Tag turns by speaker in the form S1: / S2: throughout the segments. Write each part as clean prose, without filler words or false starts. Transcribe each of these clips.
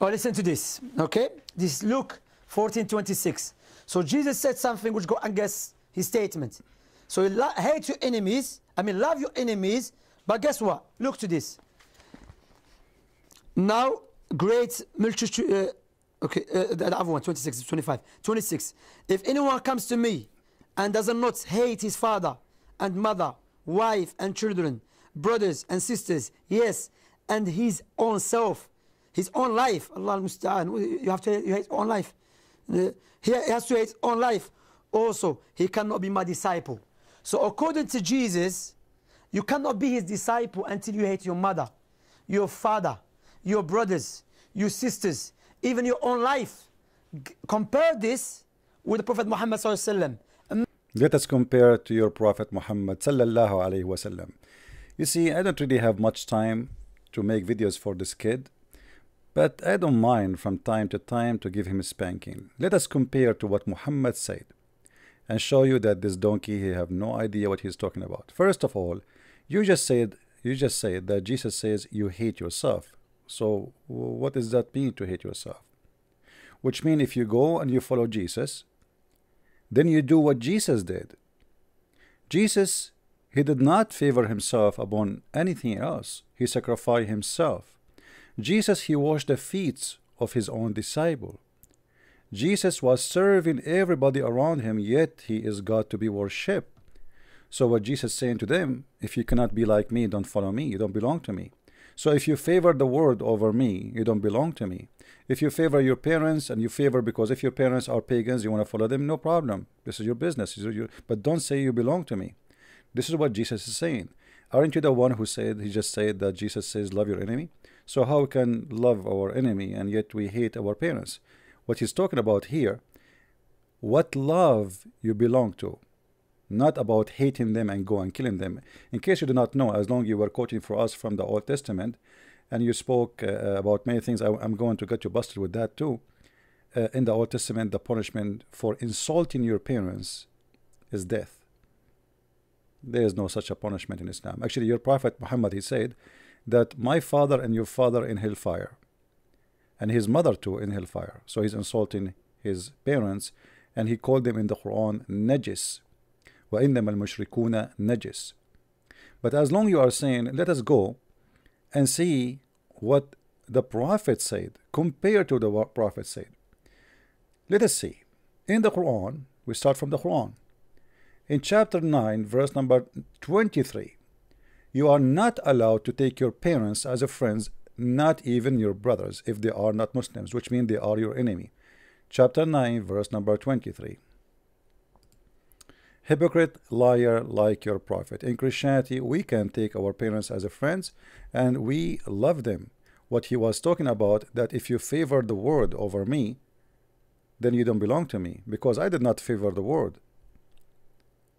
S1: Oh, listen to this, okay? This is Luke 14:26. So Jesus said something which go against his statement. So hate your enemies, love your enemies, but guess what? Look to this. Now, great multitude, the other one, 26, 25, 26. If anyone comes to me and does not hate his father and mother, wife and children, brothers and sisters, yes, and his own self, his own life, Allah al-Musta'an, you have to hate your own life. He has to hate his own life. Also, he cannot be my disciple. So according to Jesus, you cannot be his disciple until you hate your mother, your father, your brothers, your sisters, even your own life. Compare this with the Prophet Muhammad sallallahu alaihi wasallam.
S2: Let us compare to your Prophet Muhammad sallallahu alaihi wasallam. You see, I don't really have much time to make videos for this kid, but I don't mind from time to time to give him a spanking. Let us compare to what Muhammad said and show you that this donkey, he have no idea what he's talking about. First of all, you just said that Jesus says you hate yourself. So what does that mean, to hate yourself? Which means if you go and you follow Jesus, then you do what Jesus did. Jesus, he did not favor himself upon anything else. He sacrificed himself. Jesus, he washed the feet of his own disciple. Jesus was serving everybody around him, yet he is God to be worshipped. So what Jesus is saying to them, if you cannot be like me, don't follow me, you don't belong to me. So if you favor the world over me, you don't belong to me. If you favor your parents, and you favor, because if your parents are pagans, you want to follow them, no problem. This is your business. But don't say you belong to me. This is what Jesus is saying. Aren't you the one who said, he just said that Jesus says love your enemy? So how can love our enemy and yet we hate our parents? What he's talking about here, what love you belong to, not about hating them and go and killing them. In case you do not know, as long as you were quoting for us from the Old Testament, and you spoke about many things, I'm going to get you busted with that too. In the Old Testament, the punishment for insulting your parents is death. There is no such a punishment in Islam. Actually, your Prophet Muhammad, he said that my father and your father in hellfire, and his mother too in hellfire. So he's insulting his parents, and he called them in the Quran najis. وَإِنَّمَا الْمُشْرِكُونَ najis. But as long you are saying, let us go and see what the Prophet said, compared to the what Prophet said. Let us see. In the Quran, we start from the Quran. In chapter 9, verse number 23, you are not allowed to take your parents as a friends, not even your brothers, if they are not Muslims, which means they are your enemy. Chapter 9, verse number 23. Hypocrite, liar, like your prophet. In Christianity, we can take our parents as a friends, and we love them. What he was talking about, that if you favor the word over me, then you don't belong to me, because I did not favor the word.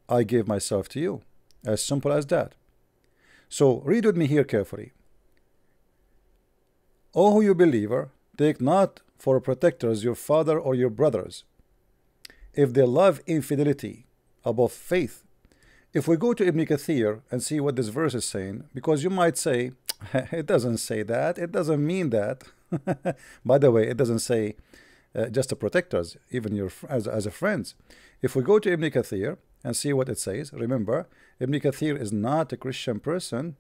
S2: I gave myself to you. As simple as that. So read with me here carefully. O you believer, take not for protectors your father or your brothers, if they love infidelity above faith. If we go to Ibn Kathir and see what this verse is saying, because you might say, it doesn't say that, it doesn't mean that. By the way, it doesn't say just the protectors, even your as a friends. If we go to Ibn Kathir and see what it says, remember, Ibn Kathir is not a Christian person,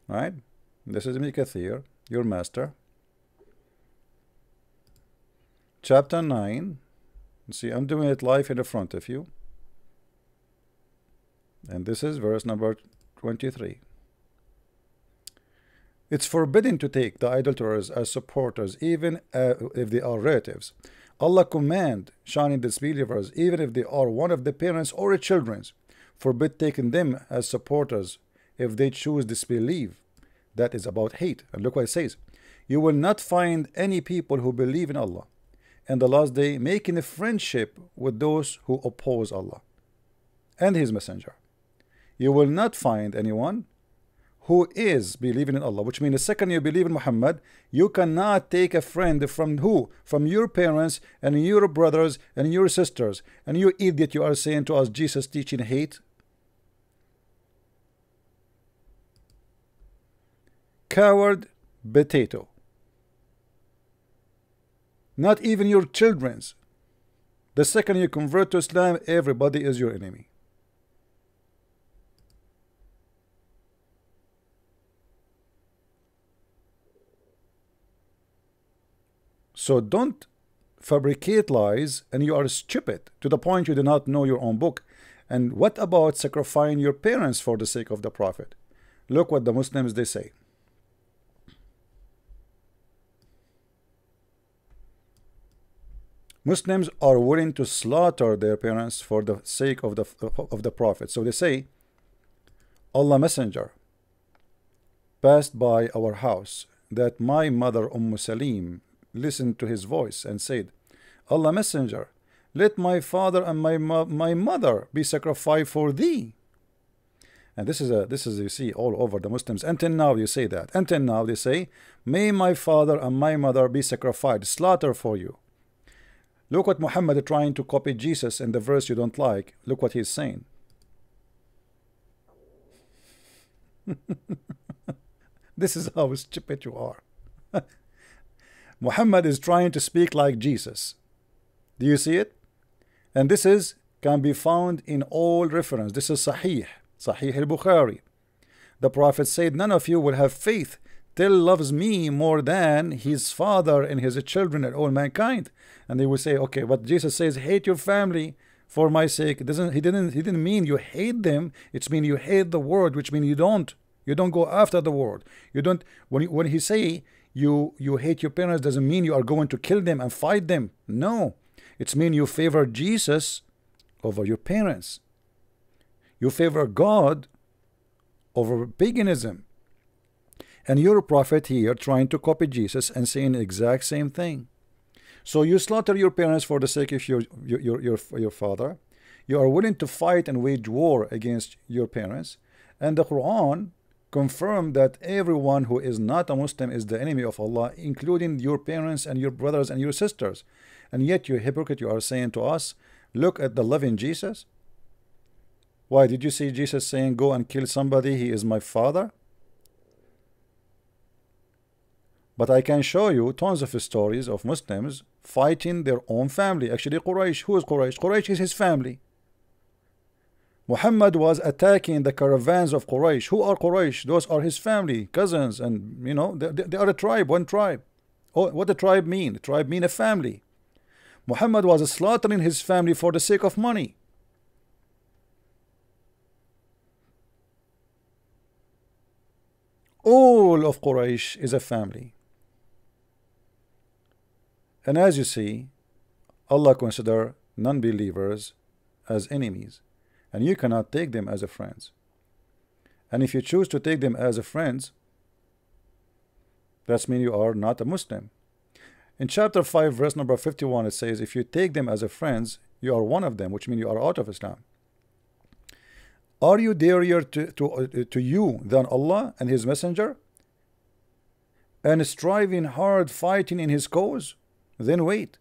S2: right? This is Ibn Kathir, your master. Chapter 9. See, I'm doing it live in the front of you. And this is verse number 23. It's forbidden to take the idolaters as supporters, even if they are relatives. Allah command shining disbelievers, even if they are one of the parents or children's, forbid taking them as supporters if they choose disbelief. That is about hate. And look what it says. You will not find any people who believe in Allah and the last day making a friendship with those who oppose Allah and his messenger. You will not find anyone who is believing in Allah, which means the second you believe in Muhammad, you cannot take a friend from who? From your parents and your brothers and your sisters. And you idiot, you are saying to us Jesus teaching hate. Coward potato. Not even your children's. The second you convert to Islam, everybody is your enemy. So don't fabricate lies, and you are stupid to the point you do not know your own book. And what about sacrificing your parents for the sake of the Prophet? Look what the Muslims they say. Muslims are willing to slaughter their parents for the sake of the Prophet. So they say, Allah Messenger passed by our house, that my mother Salim listened to his voice and said, Allah Messenger, let my father and my mother be sacrificed for thee. And this is you see all over the Muslims. Until now you say that. Until now they say, may my father and my mother be sacrificed, slaughter for you. Look what Muhammad is trying to copy Jesus in the verse you don't like. Look what he's saying. This is how stupid you are. Muhammad is trying to speak like Jesus. Do you see it? And this can be found in all reference. This is Sahih al-Bukhari. The Prophet said, none of you will have faith till loves me more than his father and his children and all mankind. And they will say, okay, what Jesus says, hate your family for my sake. He didn't mean you hate them. It's mean you hate the world, which means you don't go after the world. You don't, when he say you hate your parents, doesn't mean you are going to kill them and fight them. No, it's mean you favor Jesus over your parents. You favor God over paganism. And you're a prophet here trying to copy Jesus and saying the exact same thing. So you slaughter your parents for the sake of your father. You are willing to fight and wage war against your parents. And the Quran confirmed that everyone who is not a Muslim is the enemy of Allah, including your parents and your brothers and your sisters. And yet you hypocrite, you are saying to us, look at the loving Jesus. Why did you see Jesus saying, go and kill somebody, he is my father? But I can show you tons of stories of Muslims fighting their own family. Actually, Quraysh. Who is Quraysh? Quraysh is his family. Muhammad was attacking the caravans of Quraysh. Who are Quraysh? Those are his family, cousins, and you know, they are a tribe, one tribe. Oh, what the tribe mean? The tribe mean a family. Muhammad was slaughtering his family for the sake of money. All of Quraysh is a family. And as you see, Allah consider non-believers as enemies, and you cannot take them as a friends. And if you choose to take them as a friends, that means you are not a Muslim. In chapter 5 verse number 51 it says, if you take them as a friends, you are one of them, which means you are out of Islam. Are you dearer to you than Allah and his messenger, and striving hard fighting in his cause? Then wait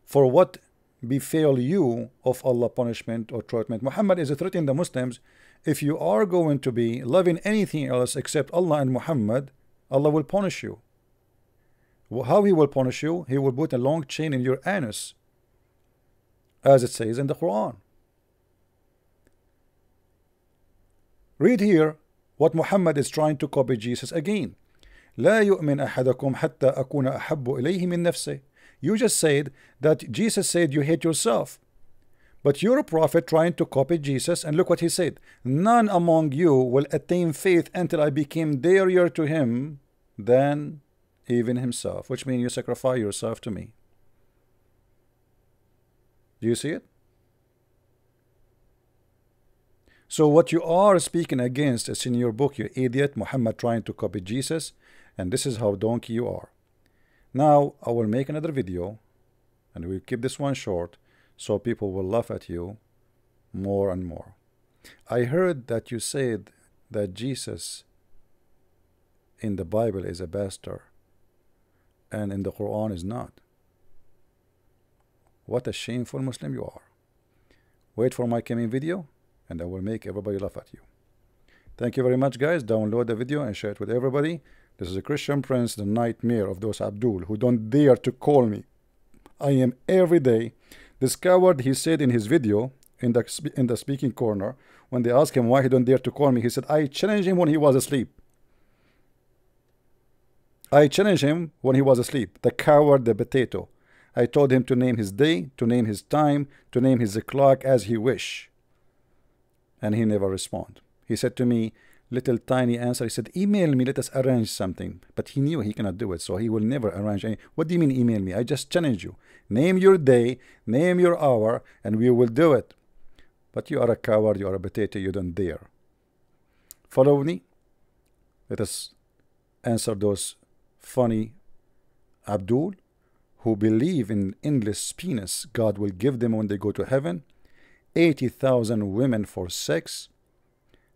S2: for what befell you of Allah punishment or treatment. Muhammad is threatening the Muslims, if you are going to be loving anything else except Allah and Muhammad, Allah will punish you. How he will punish you? He will put a long chain in your anus, as it says in the Quran. Read here what Muhammad is trying to copy Jesus again. لا يؤمن أحدكم حتى أكون أحب إليه من نفسه. You just said that Jesus said you hate yourself. But you're a prophet trying to copy Jesus, and look what he said. None among you will attain faith until I became dearer to him than even himself. Which means you sacrifice yourself to me. Do you see it? So what you are speaking against is in your book, you idiot. Muhammad trying to copy Jesus, and this is how donkey you are. Now I will make another video, and we'll keep this one short so people will laugh at you more and more. I heard that you said that Jesus in the Bible is a bastard and in the Quran is not. What a shameful Muslim you are. Wait for my coming video, and I will make everybody laugh at you. Thank you very much, guys. Download the video and share it with everybody. This is a Christian Prince, the nightmare of those Abdul who don't dare to call me. I am every day. This coward, he said in his video, in the speaking corner, when they asked him why he don't dare to call me, he said, I challenged him when he was asleep. I challenged him when he was asleep. The coward, the potato. I told him to name his day, to name his time, to name his clock as he wish. And he never responded. He said to me, little tiny answer. He said, email me, let us arrange something. But he knew he cannot do it, so he will never arrange any. What do you mean email me? I just challenge you. Name your day, name your hour, and we will do it. But you are a coward, you are a potato, you don't dare. Follow me. Let us answer those funny Abdul who believe in endless penis God will give them when they go to heaven. 80,000 women for sex.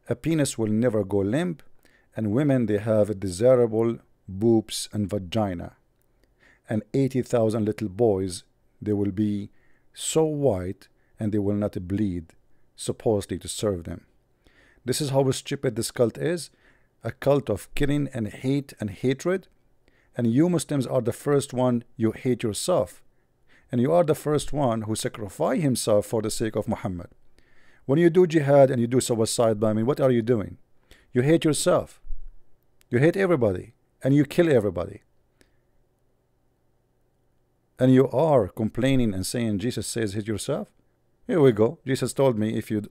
S2: A penis will never go limp, and women, they have desirable boobs and vagina. And 80,000 little boys, they will be so white and they will not bleed, supposedly to serve them. This is how stupid this cult is, a cult of killing and hate and hatred. And you Muslims are the first one you hate yourself, and you are the first one who sacrifice himself for the sake of Muhammad. When you do jihad and you do suicide bombing, what are you doing? You hate yourself. You hate everybody. And you kill everybody. And you are complaining and saying Jesus says hate yourself? Here we go. Jesus told me if you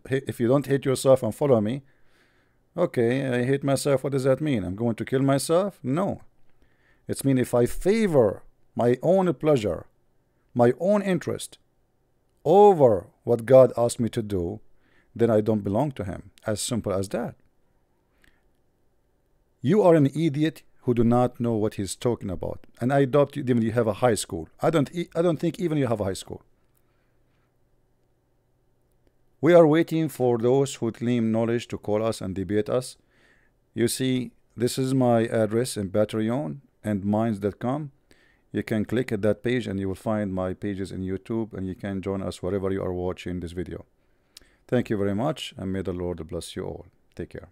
S2: don't hate yourself and follow me, okay, I hate myself. What does that mean? I'm going to kill myself? No. It means if I favor my own pleasure, my own interest over what God asked me to do, then I don't belong to him. As simple as that. You are an idiot who do not know what he's talking about. And I doubt you even you have a high school. I don't think even you have a high school. We are waiting for those who claim knowledge to call us and debate us. You see, this is my address in Patreon and minds.com. You can click at that page and you will find my pages in YouTube, and you can join us wherever you are watching this video. Thank you very much, and may the Lord bless you all. Take care.